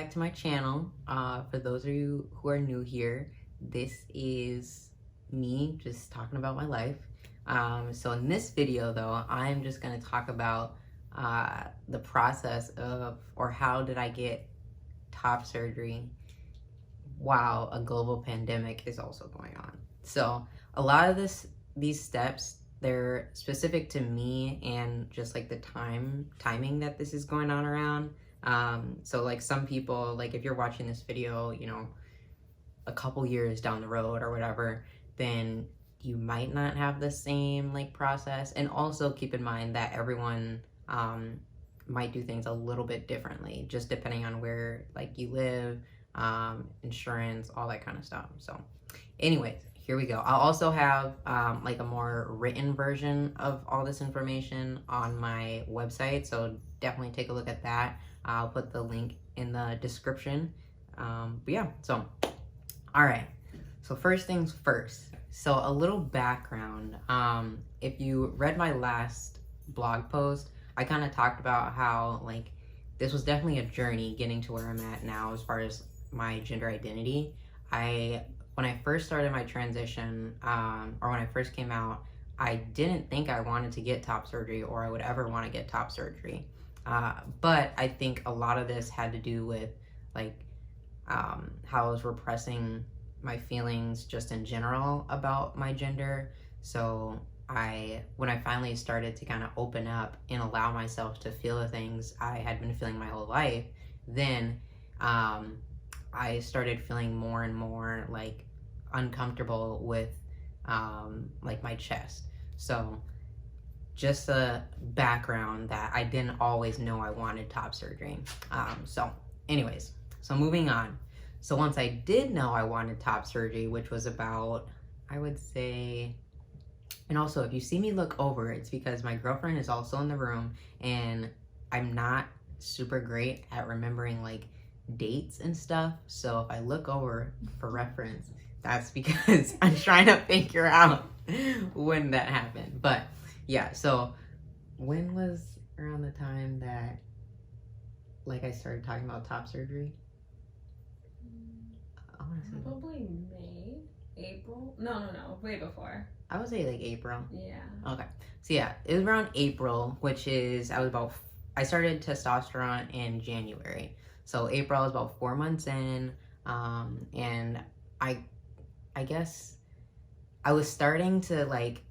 back to my channel. For those of you who are new here, this is me just talking about my life. So in this video though, I'm just gonna talk about the process of, or how did I get top surgery while a global pandemic is also going on. So a lot of these steps, they're specific to me and just like the timing that this is going on around. So like some people, like if you're watching this video, you know, a couple years down the road or whatever, then you might not have the same like process. And also keep in mind that everyone might do things a little bit differently, just depending on where like you live, insurance, all that kind of stuff. So anyways, here we go. I'll also have like a more written version of all this information on my website, so definitely take a look at that. I'll put the link in the description. But yeah, so all right. So first things first. So a little background. If you read my last blog post, I kind of talked about how like this was definitely a journey getting to where I'm at now as far as my gender identity. When I first started my transition, or when I first came out, I didn't think I wanted to get top surgery or I would ever want to get top surgery. But I think a lot of this had to do with like how I was repressing my feelings just in general about my gender. So when I finally started to kind of open up and allow myself to feel the things I had been feeling my whole life, then I started feeling more and more like uncomfortable with like my chest. So just a background that I didn't always know I wanted top surgery. So anyways, so moving on. So once I did know I wanted top surgery, which was about, I would say, and also if you see me look over, it's because my girlfriend is also in the room and I'm not super great at remembering like dates and stuff. So if I look over for reference, that's because I'm trying to figure out when that happened. But yeah, so when was around the time that like I started talking about top surgery? Probably May, April. No, way before. I would say like April. Yeah. Okay. So yeah, it was around April, which is I started testosterone in January. So April was about 4 months in, and I guess I was starting to like,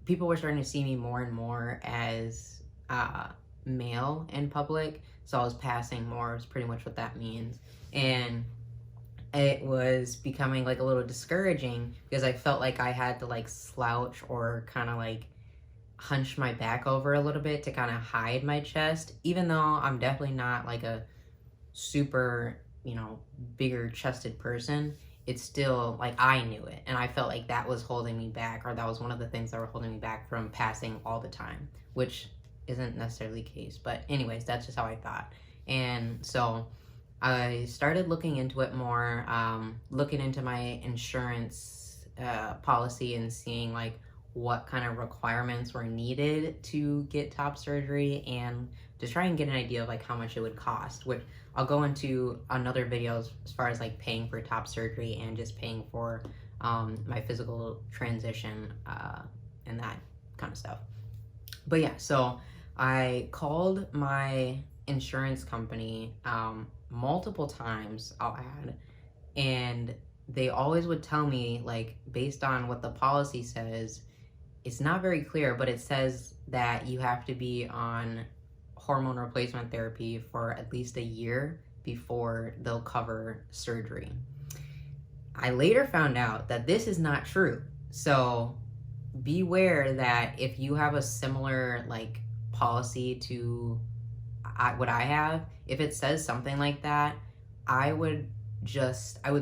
people were starting to see me more and more as male in public. So I was passing more is pretty much what that means. And it was becoming like a little discouraging because I felt like I had to like slouch or kind of like hunch my back over a little bit to kind of hide my chest, even though I'm definitely not like a super, you know, bigger chested person. It's still like I knew it, and I felt like that was holding me back, or that was one of the things that were holding me back from passing all the time, which isn't necessarily the case. But anyways, that's just how I thought. And so I started looking into it more, looking into my insurance policy and seeing like what kind of requirements were needed to get top surgery, and to try and get an idea of like how much it would cost, which I'll go into another video as far as like paying for top surgery and just paying for my physical transition and that kind of stuff. But yeah, so I called my insurance company multiple times, I'll add, and they always would tell me like, based on what the policy says, it's not very clear, but it says that you have to be on hormone replacement therapy for at least a year before they'll cover surgery. I later found out that this is not true. So beware that if you have a similar like policy to what I have, if it says something like that, I would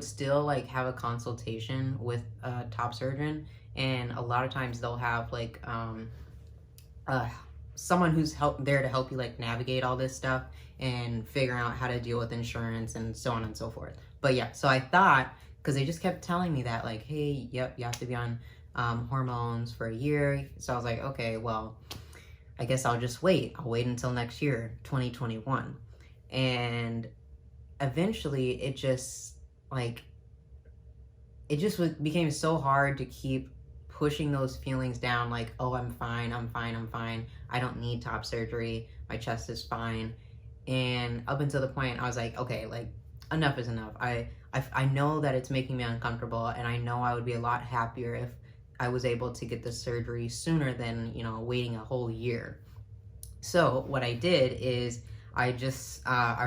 still like have a consultation with a top surgeon, and a lot of times they'll have like someone who's there to help you like navigate all this stuff and figure out how to deal with insurance and so on and so forth. But yeah, so I thought, because they just kept telling me that like, hey, yep, you have to be on hormones for a year. So I was like, okay, well, I guess I'll just wait. I'll wait until next year, 2021. And eventually it just like became so hard to keep pushing those feelings down, like, oh, I'm fine, I don't need top surgery, my chest is fine. And up until the point I was like, okay, like, enough is enough. I know that it's making me uncomfortable, and I know I would be a lot happier if I was able to get the surgery sooner than, waiting a whole year. So what I did is I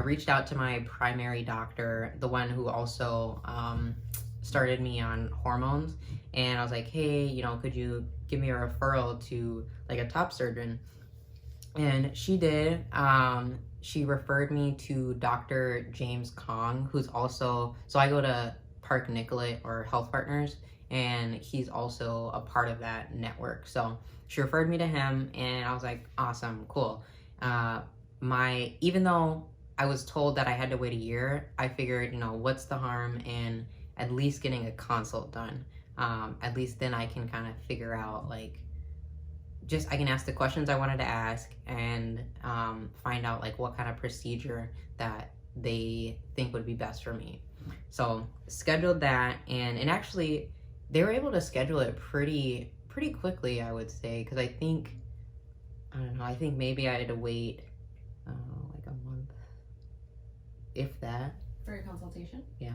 reached out to my primary doctor, the one who also started me on hormones, and I was like, hey, could you give me a referral to like a top surgeon? And she did. She referred me to Dr. James Kong, who's also, so I go to Park Nicollet or Health Partners, and he's also a part of that network. So she referred me to him, and I was like, awesome, cool. Even though I was told that I had to wait a year, I figured, what's the harm in at least getting a consult done? At least then I can kind of figure out, like, I can ask the questions I wanted to ask, and find out like what kind of procedure that they think would be best for me. So scheduled that, and actually they were able to schedule it pretty quickly, I would say, because I think maybe I had to wait like a month, if that. For your consultation? Yeah.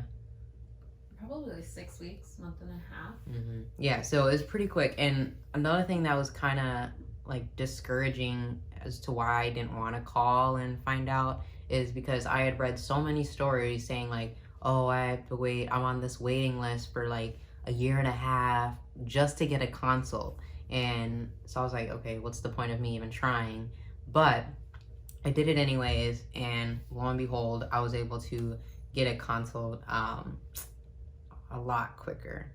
Probably like 6 weeks, month and a half. Mm-hmm. Yeah, so it was pretty quick. And another thing that was kind of like discouraging as to why I didn't want to call and find out is because I had read so many stories saying like, oh, I have to wait, I'm on this waiting list for like a year and a half just to get a consult. And so I was like, okay, what's the point of me even trying? But I did it anyways, and lo and behold, I was able to get a consult a lot quicker.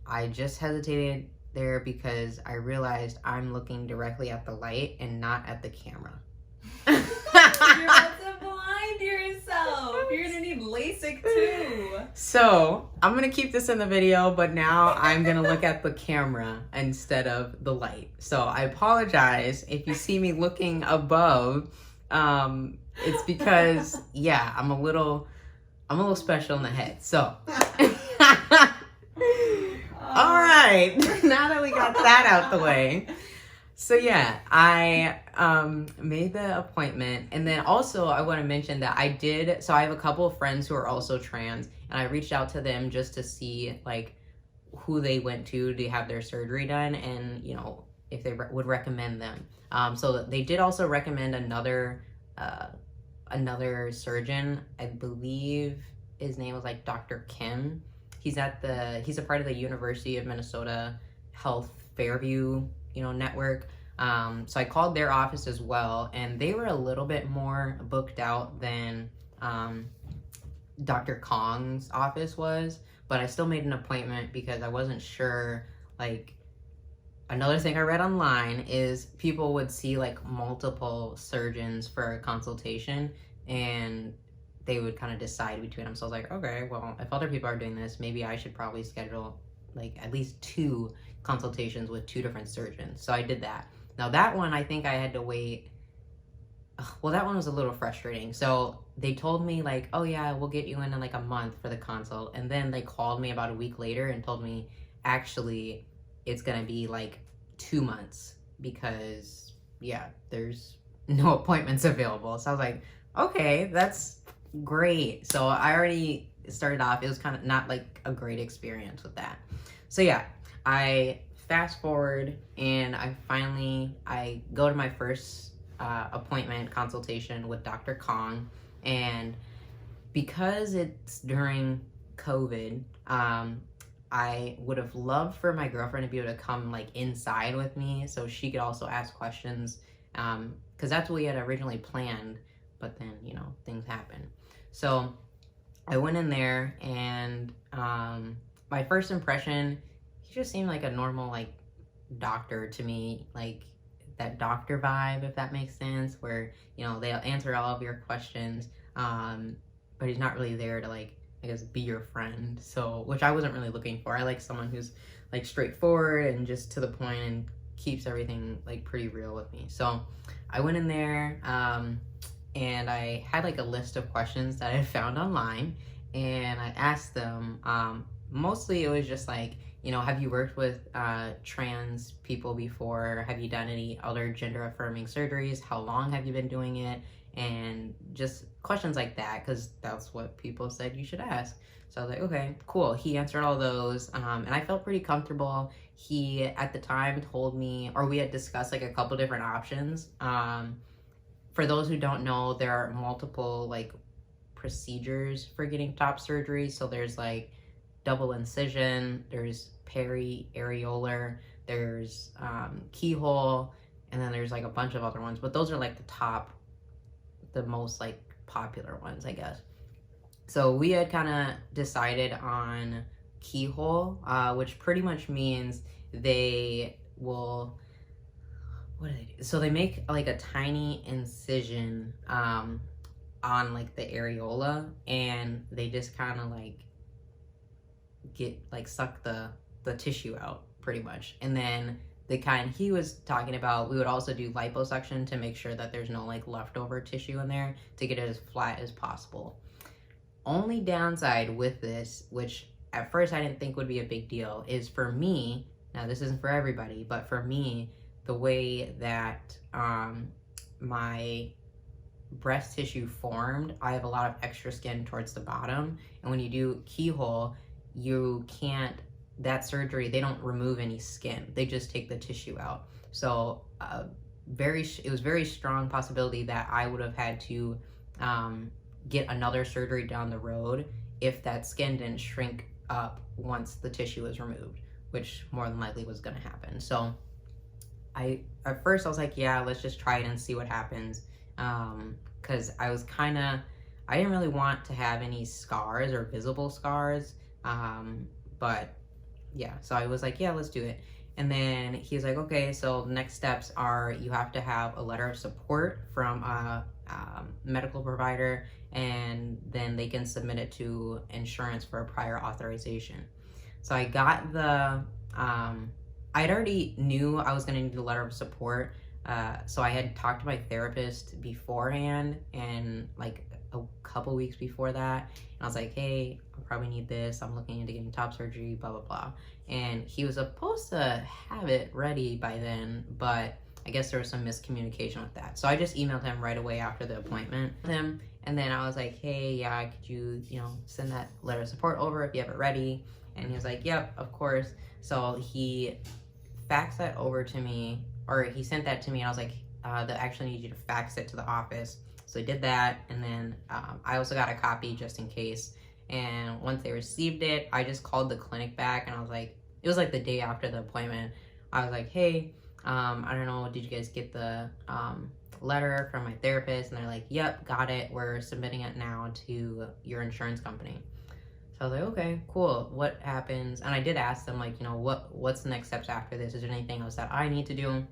I just hesitated there because I realized I'm looking directly at the light and not at the camera. You're about to blind yourself. You're gonna need LASIK too. So I'm gonna keep this in the video, but now I'm gonna look at the camera instead of the light. So I apologize if you see me looking above. It's because I'm a little special in the head. So all right, now that we got that out the way. So yeah, I made the appointment, and then also I want to mention that I have a couple of friends who are also trans, and I reached out to them just to see like who they went to have their surgery done, and if they would recommend them. So they did also recommend another surgeon. I believe his name was like Dr. Kim. He's a part of the University of Minnesota Health Fairview, network. So I called their office as well, and they were a little bit more booked out than Dr. Kong's office was, but I still made an appointment because I wasn't sure. Like, another thing I read online is people would see like multiple surgeons for a consultation, and they would kind of decide between them. So I was like, okay, well, if other people are doing this, maybe I should probably schedule like at least 2 consultations with 2 different surgeons. So I did that. Now that one, I think I had to wait. Well, that one was a little frustrating. So they told me like, oh yeah, we'll get you in like a month for the consult. And then they called me about a week later and told me, actually, it's going to be like 2 months because there's no appointments available. So I was like, okay, that's great. So I already started off, it was kind of not like a great experience with that. So yeah, I fast forward, and I go to my first appointment consultation with Dr. Kong, and because it's during COVID, I would have loved for my girlfriend to be able to come like inside with me so she could also ask questions, because that's what we had originally planned, but then things happen. So I went in there, and my first impression, he just seemed like a normal like doctor to me, like that doctor vibe, if that makes sense, where they'll answer all of your questions, but he's not really there to like, I guess, be your friend. So, which I wasn't really looking for. I like someone who's like straightforward and just to the point and keeps everything like pretty real with me. So I went in there, and I had like a list of questions that I found online, and I asked them. Mostly it was just like, have you worked with trans people before? Have you done any other gender affirming surgeries? How long have you been doing it? And just questions like that, because that's what people said you should ask. So I was like, okay, cool. He answered all those, and I felt pretty comfortable. He, at the time, told me, or we had discussed like a couple different options. For those who don't know, there are multiple like procedures for getting top surgery. So there's like double incision, there's peri-areolar, there's keyhole, and then there's like a bunch of other ones. But those are like the most like popular ones, I guess. So we had kind of decided on keyhole, which pretty much means they will, what do they do? So they make like a tiny incision on like the areola, and they just kind of like suck the tissue out pretty much. And then the kind he was talking about, we would also do liposuction to make sure that there's no like leftover tissue in there to get it as flat as possible. Only downside with this, which at first I didn't think would be a big deal, is for me, now this isn't for everybody, but for me, the way that my breast tissue formed, I have a lot of extra skin towards the bottom, and when you do keyhole, you can't, that surgery, they don't remove any skin, they just take the tissue out. So it was very strong possibility that I would have had to get another surgery down the road if that skin didn't shrink up once the tissue was removed, which more than likely was going to happen. So at first I was like, yeah, let's just try it and see what happens, because I didn't really want to have any scars or visible scars, but yeah, so I was like, yeah, let's do it. And then he's like, okay, so the next steps are you have to have a letter of support from a medical provider, and then they can submit it to insurance for a prior authorization. So I got I'd already knew I was going to need a letter of support. So I had talked to my therapist beforehand, and like a couple weeks before that, and I was like, hey, I'll probably need this. I'm looking into getting top surgery, blah, blah, blah. And he was supposed to have it ready by then, but I guess there was some miscommunication with that. So I just emailed him right away after the appointment with him. And then I was like, hey, yeah, could you, send that letter of support over if you have it ready? And he was like, yep, of course. So he faxed that over to me, or he sent that to me, and I was like, they actually need you to fax it to the office. So I did that, and then I also got a copy just in case. And once they received it, I just called the clinic back, and I was like, it was like the day after the appointment. I was like, hey, I don't know, did you guys get the letter from my therapist? And they're like, yep, got it. We're submitting it now to your insurance company. So I was like, okay, cool. What happens? And I did ask them, like, what's the next steps after this? Is there anything else that I need to do? And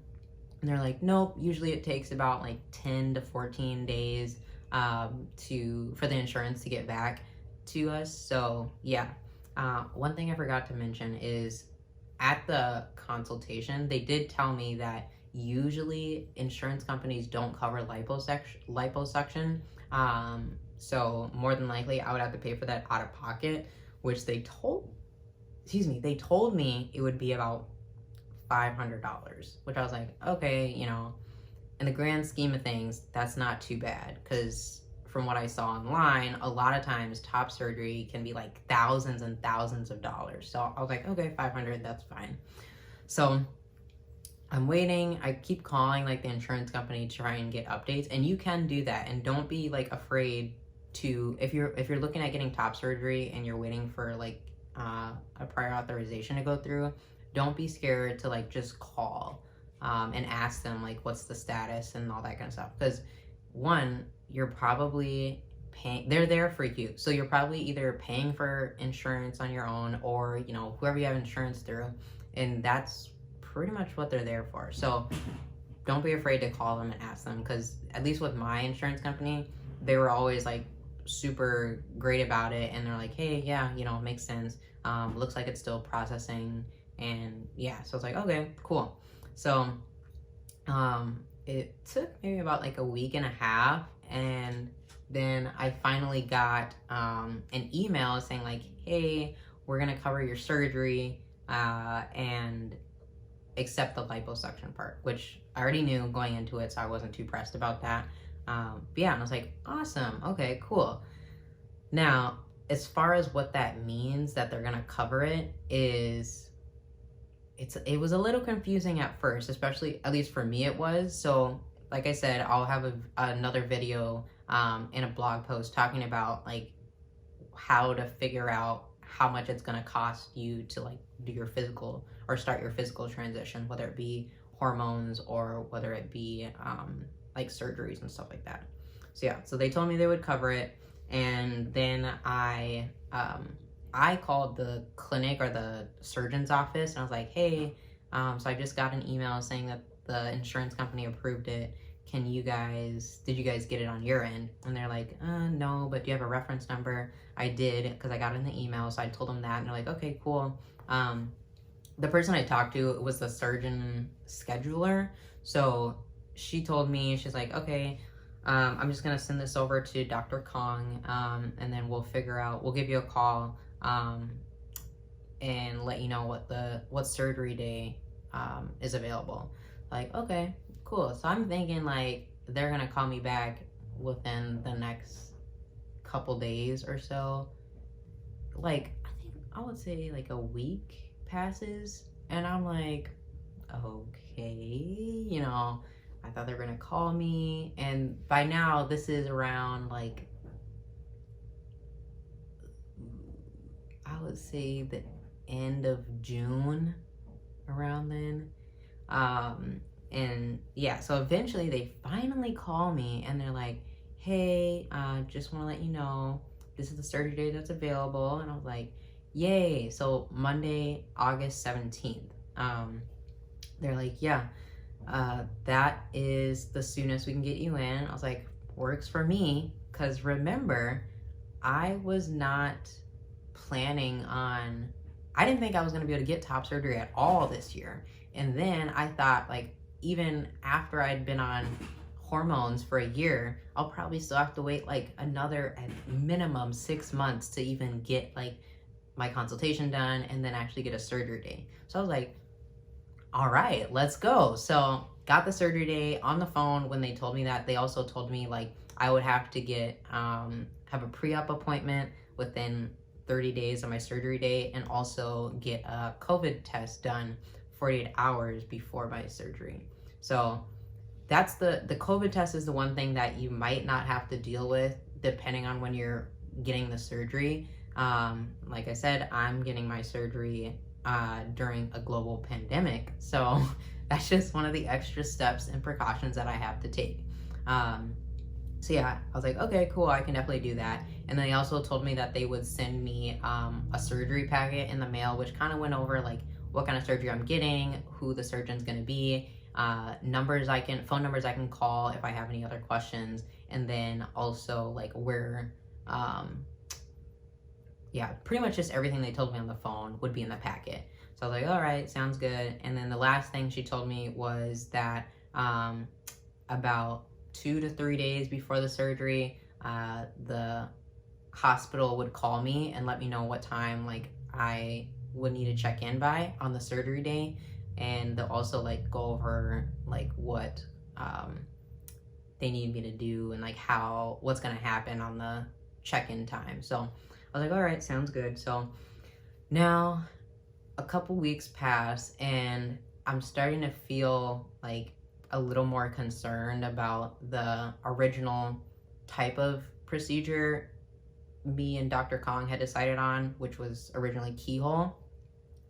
they're like, nope, usually it takes about like 10 to 14 days for the insurance to get back to us. So yeah, one thing I forgot to mention is at the consultation, they did tell me that usually insurance companies don't cover liposuction. So more than likely I would have to pay for that out of pocket, which they told me it would be about $500, which I was like, okay, in the grand scheme of things, that's not too bad, because from what I saw online, a lot of times top surgery can be like thousands and thousands of dollars. So I was like, okay, 500, that's fine. So I'm waiting. I keep calling like the insurance company to try and get updates, and you can do that. And don't be like afraid to, if you're looking at getting top surgery and you're waiting for like a prior authorization to go through, don't be scared to like just call and ask them like what's the status and all that kind of stuff. Because one, you're probably paying, they're there for you, so you're probably either paying for insurance on your own, or whoever you have insurance through, and that's pretty much what they're there for. So don't be afraid to call them and ask them, because at least with my insurance company, they were always like super great about it, and they're like, hey, yeah, makes sense, looks like it's still processing. And yeah, so it's like, okay, cool. So it took maybe about like a week and a half, and then I finally got an email saying like, hey, we're gonna cover your surgery and except the liposuction part, which I already knew going into it, so I wasn't too pressed about that. But yeah, and I was like, awesome, okay, cool. Now, as far as what that means that they're gonna cover it it was a little confusing at first, especially at least for me it was. So like I said, I'll have another video in a blog post talking about like how to figure out how much it's gonna cost you to like do your physical or start your physical transition, whether it be hormones or whether it be like surgeries and stuff like that. So yeah, so they told me they would cover it, and then I called the clinic or the surgeon's office, and I was like, hey, so I just got an email saying that the insurance company approved it. Did you guys get it on your end? And they're like, no, but do you have a reference number? I did, because I got it in the email, so I told them that, and they're like, okay, cool. The person I talked to was the surgeon scheduler, so she told me, she's like, okay, I'm just gonna send this over to Dr. Kong, and then we'll give you a call, and let you know what surgery day is available. Like, okay, cool. So I'm thinking like they're gonna call me back within the next couple days or so. Like, I think I would say like a week passes, and I'm like, okay, I thought they were gonna call me, and by now this is around like, I would say the end of June, around then. And yeah, so eventually they finally call me, and they're like, hey, just want to let you know this is the surgery day that's available. And I was like, yay. So Monday, August 17th, they're like, yeah, that is the soonest we can get you in. I was like, works for me, because remember, I was not planning on, I didn't think I was going to be able to get top surgery at all this year. And then I thought, like, even after I'd been on hormones for a year, I'll probably still have to wait like another at minimum 6 months to even get like my consultation done and then actually get a surgery day. So I was like, all right, let's go. So got the surgery day on the phone. When they told me that, they also told me like I would have to get have a pre-op appointment within 30 days of my surgery day, and also get a COVID test done 48 hours before my surgery. So that's the COVID test is the one thing that you might not have to deal with depending on when you're getting the surgery. Like I said, I'm getting my surgery during a global pandemic, so that's just one of the extra steps and precautions that I have to take. So yeah, I was like, okay, cool, I can definitely do that. And then they also told me that they would send me a surgery packet in the mail, which kind of went over like what kind of surgery I'm getting, who the surgeon's gonna be, phone numbers I can call if I have any other questions, and then also like where, yeah, pretty much just everything they told me on the phone would be in the packet. So I was like, all right, sounds good. And then the last thing she told me was that about 2 to 3 days before the surgery, the hospital would call me and let me know what time like I would need to check in by on the surgery day, and they'll also like go over like what they need me to do and like what's gonna happen on the check-in time. So I was like, all right, sounds good. So now a couple weeks pass, and I'm starting to feel like a little more concerned about the original type of procedure me and Dr. Kong had decided on, which was originally keyhole.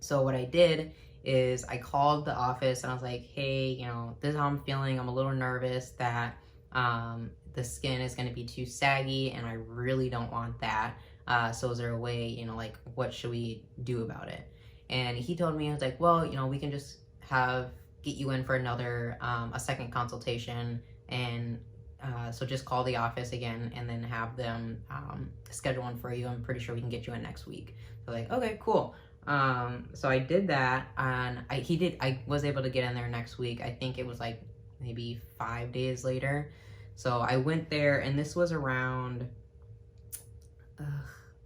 So what I did is I called the office and I was like, hey, this is how I'm feeling. I'm a little nervous that the skin is going to be too saggy, and I really don't want that. So is there a way, like, what should we do about it? And he told me, I was like, well, we can just get you in for another, a second consultation. And so just call the office again and then have them schedule one for you. I'm pretty sure we can get you in next week. So like, okay, cool. So I did that, and I was able to get in there next week. I think it was like maybe 5 days later. So I went there, and this was around, I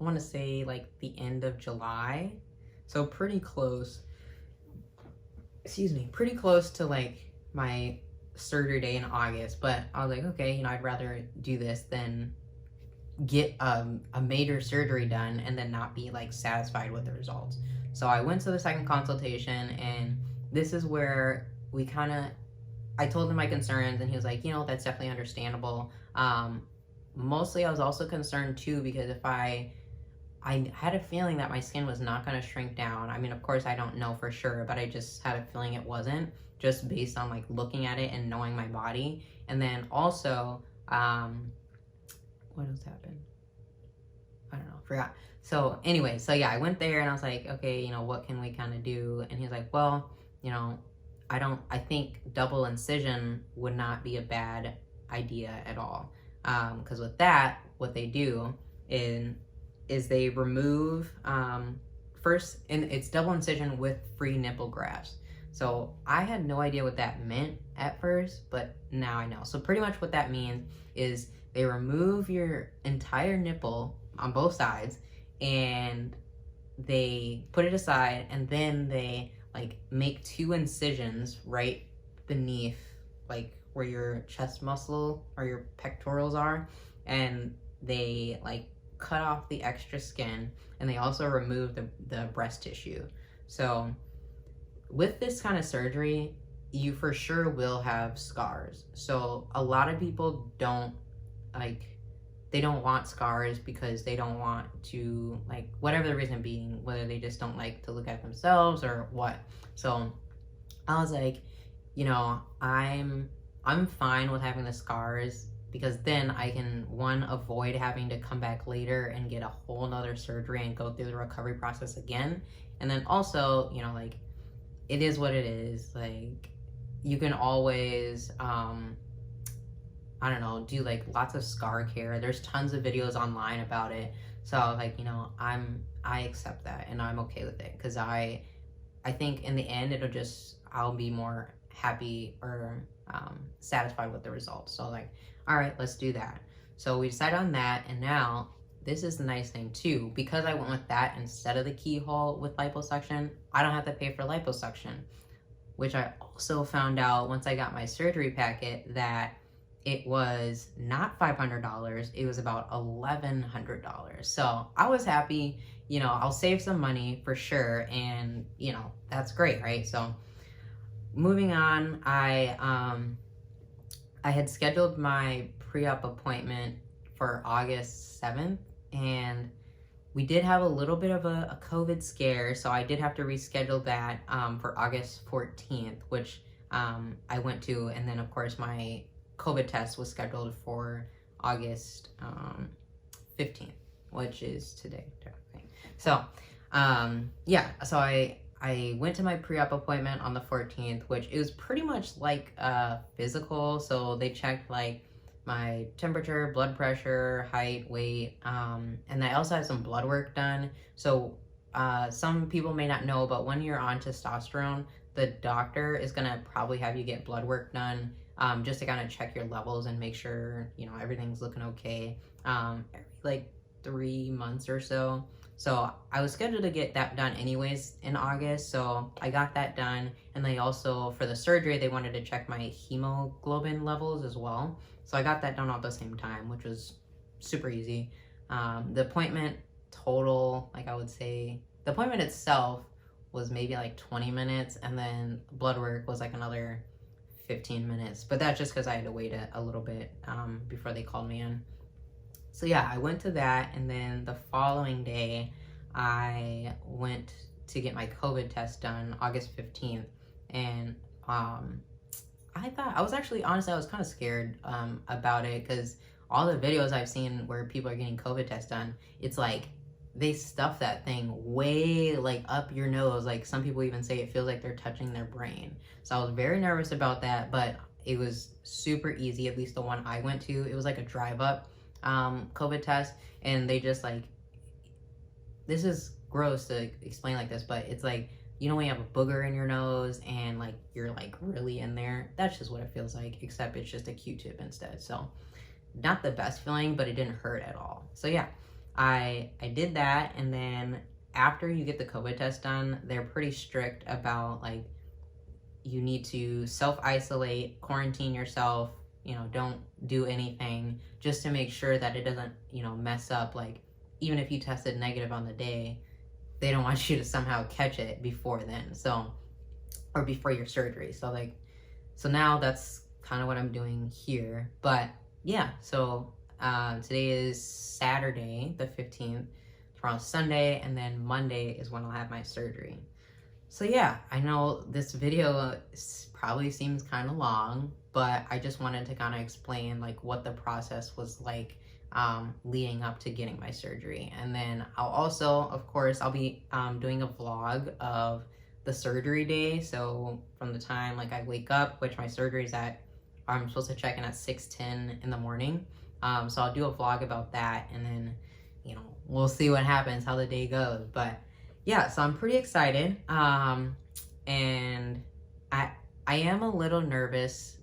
want to say like the end of July. So pretty close, pretty close to like my surgery day in August. But I was like, okay, I'd rather do this than get a major surgery done and then not be like satisfied with the results. So I went to the second consultation, and this is where I told him my concerns, and he was like, that's definitely understandable. Mostly I was also concerned too, because if I had a feeling that my skin was not going to shrink down. I mean, of course I don't know for sure, but I just had a feeling it wasn't, just based on like looking at it and knowing my body. And then also, what else happened? I don't know, forgot. So anyway, so yeah, I went there and I was like, okay, what can we kind of do? And he's like, well, I think double incision would not be a bad idea at all. Because with that, what they do is they remove, first, and it's double incision with free nipple grafts. So I had no idea what that meant at first, but now I know. So pretty much what that means is they remove your entire nipple on both sides, and they put it aside, and then they like make 2 incisions right beneath like where your chest muscle or your pectorals are, and they like cut off the extra skin, and they also remove the breast tissue. So with this kind of surgery, you for sure will have scars. So a lot of people don't want scars because they don't want to, like, whatever the reason being, whether they just don't like to look at themselves or what. So I was like, I'm fine with having the scars, because then I can, one, avoid having to come back later and get a whole nother surgery and go through the recovery process again. And then also, like, it is what it is. Like, you can always, I don't know, do like lots of scar care. There's tons of videos online about it. So like, I accept that, and I'm okay with it, because I think in the end I'll be more happy or satisfied with the results. So like, all right, let's do that. So we decided on that, and now this is the nice thing too, because I went with that instead of the keyhole with liposuction, I don't have to pay for liposuction, which I also found out once I got my surgery packet that it was not $500, it was about $1,100. So I was happy, I'll save some money for sure, and that's great, right? So moving on, I had scheduled my pre-op appointment for August 7th, and we did have a little bit of a COVID scare, so I did have to reschedule that for August 14th, which I went to, and then of course my COVID test was scheduled for August 15th, which is today. So yeah, so I went to my pre-op appointment on the 14th, which it was pretty much like a physical. So they checked like my temperature, blood pressure, height, weight, and I also had some blood work done. So some people may not know, but when you're on testosterone, the doctor is gonna probably have you get blood work done, just to kind of check your levels and make sure everything's looking okay, every like 3 months or so. So I was scheduled to get that done anyways in August, so I got that done. And they also, for the surgery, they wanted to check my hemoglobin levels as well. So I got that done all at the same time, which was super easy. The appointment total, like I would say, the appointment itself was maybe like 20 minutes, and then blood work was like another 15 minutes. But that's just because I had to wait a little bit before they called me in. So yeah, I went to that, and then the following day, I went to get my COVID test done, August 15th, and I was actually, honestly, I was kind of scared about it, because all the videos I've seen where people are getting COVID tests done, it's like they stuff that thing way like up your nose. Like some people even say it feels like they're touching their brain. So I was very nervous about that, but it was super easy, at least the one I went to. It was like a drive-up COVID test, and they just like, this is gross to explain like this, but it's like, you know when you have a booger in your nose and like you're like really in there? That's just what it feels like, except it's just a Q-tip instead. So not the best feeling, but it didn't hurt at all. So yeah, I did that. And then after you get the COVID test done, they're pretty strict about like, you need to self-isolate, quarantine yourself, you know, don't do anything, just to make sure that it doesn't, you know, mess up. Like, even if you tested negative on the day, they don't want you to somehow catch it before then. So, or before your surgery. So like, so now that's kind of what I'm doing here. But yeah, so today is Saturday, the 15th, tomorrow's Sunday, and then Monday is when I'll have my surgery. So yeah, I know this video probably seems kind of long, but I just wanted to kind of explain like what the process was like leading up to getting my surgery. And then I'll also, of course, I'll be doing a vlog of the surgery day. So from the time like I wake up, which my surgery is at, I'm supposed to check in at 6:10 in the morning. So I'll do a vlog about that, and then, you know, we'll see what happens, how the day goes. But yeah, so I'm pretty excited. And I am a little nervous,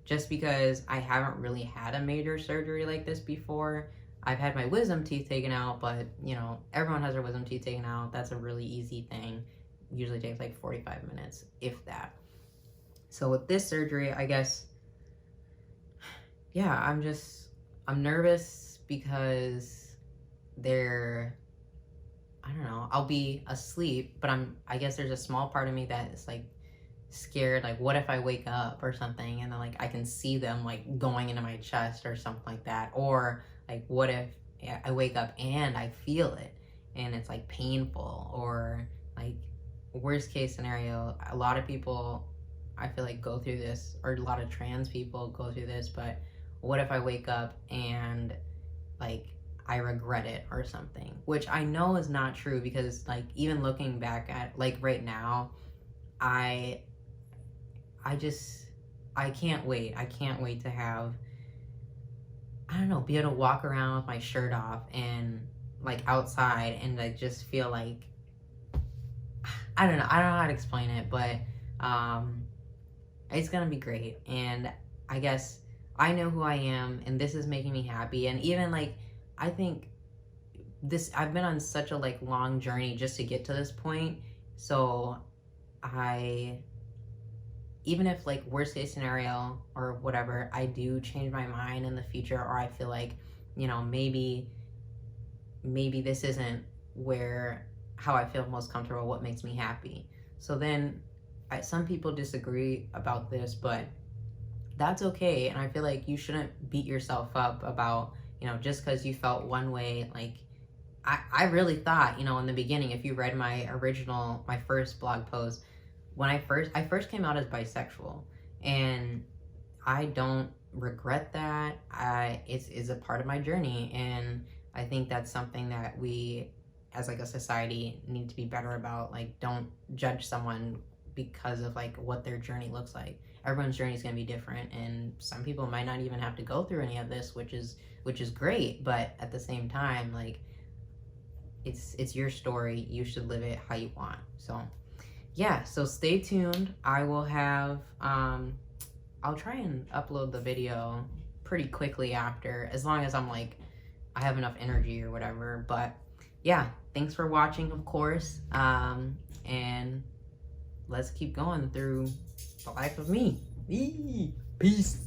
just because I haven't really had a major surgery like this before. I've had my wisdom teeth taken out, but you know, everyone has their wisdom teeth taken out. That's a really easy thing. Usually takes like 45 minutes, if that. So with this surgery, I guess, yeah, I'm nervous because I don't know, I'll be asleep, but I guess there's a small part of me that is like scared, like what if I wake up or something and then like I can see them like going into my chest or something like that. Or like what if I wake up and I feel it and it's like painful, or like worst case scenario, a lot of people I feel like go through this, or a lot of trans people go through this, but what if I wake up and like I regret it or something, which I know is not true, because like even looking back at like right now, I can't wait. I can't wait to have, I don't know, be able to walk around with my shirt off and like outside and like just feel like, I don't know how to explain it, but it's gonna be great. And I guess I know who I am, and this is making me happy. And even like, I think I've been on such a like long journey just to get to this point. So even if like worst case scenario or whatever, I do change my mind in the future, or I feel like, you know, maybe this isn't how I feel most comfortable, what makes me happy. So then some people disagree about this, but that's okay. And I feel like you shouldn't beat yourself up about, you know, just because you felt one way. Like I really thought, you know, in the beginning, if you read my first blog post, when I first came out as bisexual, and I don't regret that. It's a part of my journey, and I think that's something that we as like a society need to be better about. Like, don't judge someone because of like what their journey looks like. Everyone's journey is going to be different, and some people might not even have to go through any of this, which is great. But at the same time, like, it's your story. You should live it how you want. So yeah, so stay tuned. I will have I'll try and upload the video pretty quickly after, as long as I'm like I have enough energy or whatever. But yeah, thanks for watching, of course, and let's keep going through the life of me. Peace.